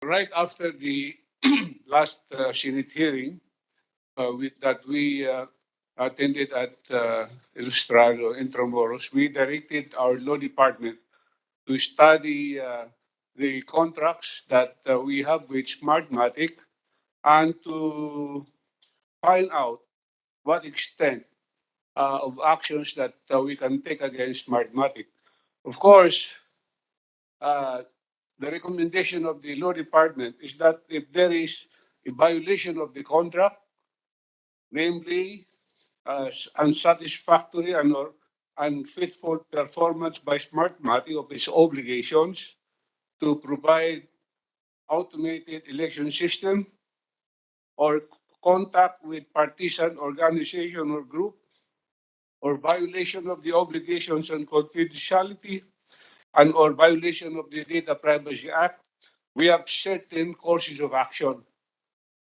right after the last Senate hearing that we attended at Ilustrado, Intramuros, we directed our law department to study the contracts that we have with Smartmatic and to find out what extent of actions that we can take against Smartmatic. Of course, uh, the recommendation of the law department is that if there is a violation of the contract, namely unsatisfactory and or unfaithful performance by Smartmatic of its obligations to provide automated election system or contact with partisan organization or group or violation of the obligations on confidentiality and or violation of the Data Privacy Act, we have certain courses of action.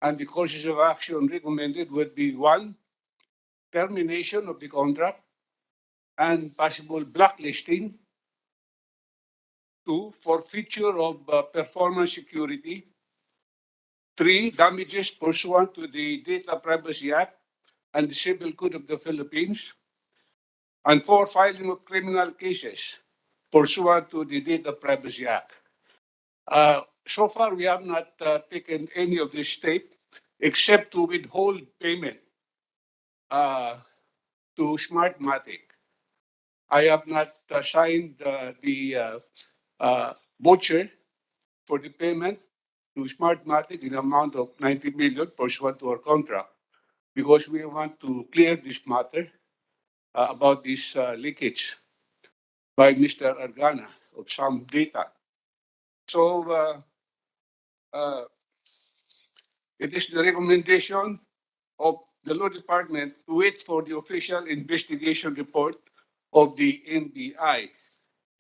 And the courses of action recommended would be one, termination of the contract and possible blacklisting. Two, forfeiture of performance security. Three, damages pursuant to the Data Privacy Act and the Civil Code of the Philippines. And four, filing of criminal cases pursuant to the Data Privacy Act. So far, we have not taken any of this step except to withhold payment uh, to Smartmatic. I have not signed the voucher for the payment to Smartmatic in amount of 90 million pursuant to our contract because we want to clear this matter about this leakage by Mr. Argana of some data. So uh, it is the recommendation of the law department to wait for the official investigation report of the NBI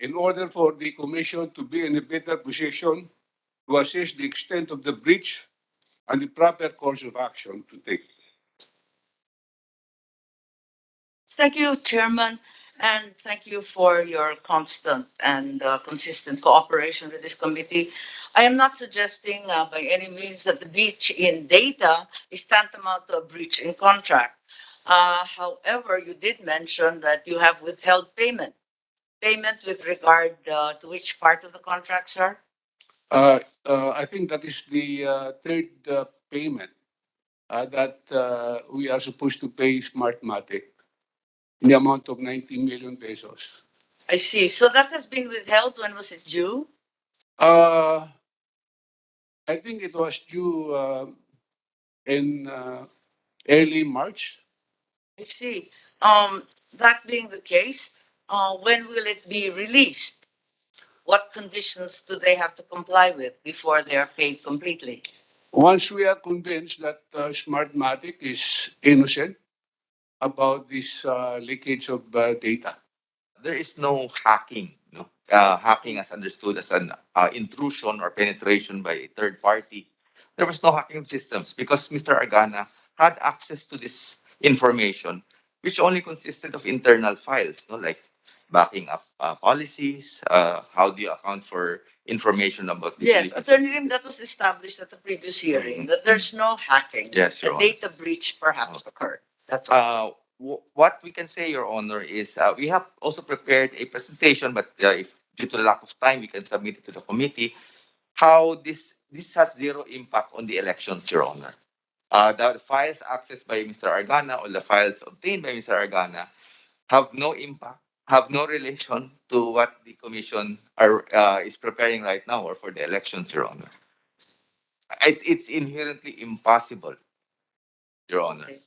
in order for the commission to be in a better position to assess the extent of the breach and the proper course of action to take. Thank you, Chairman, and thank you for your constant and consistent cooperation with this committee. I am not suggesting by any means that the breach in data is tantamount to a breach in contract. However, you did mention that you have withheld payment. Payment with regard to which part of the contract, sir? I think that is the third payment that we are supposed to pay Smartmatic in the amount of 90 million pesos. I see. So that has been withheld. When was it due? Uh, I think it was due in early March. I see. That being the case, when will it be released? What conditions do they have to comply with before they are paid completely? Once we are convinced that Smartmatic is innocent about this leakage of data. There is no hacking. Hacking as understood as an intrusion or penetration by a third party. There was no hacking systems because Mr. Argana had access to this information, which only consisted of internal files, like backing up policies. How do you account for information about the Yes, Philippines? Attorney Lim, that was established at the previous hearing, that there's no hacking. Yes, Your A Honor. data breach perhaps occurred. That's all. What we can say, Your Honor, is we have also prepared a presentation, but if due to the lack of time, we can submit it to the committee. How this has zero impact on the elections, Your Honor. The files accessed by Mr. Argana or the files obtained by Mr. Argana have no impact, have no relation to what the commission is preparing right now or for the elections, Your Honor. It's inherently impossible, Your Honor. Okay.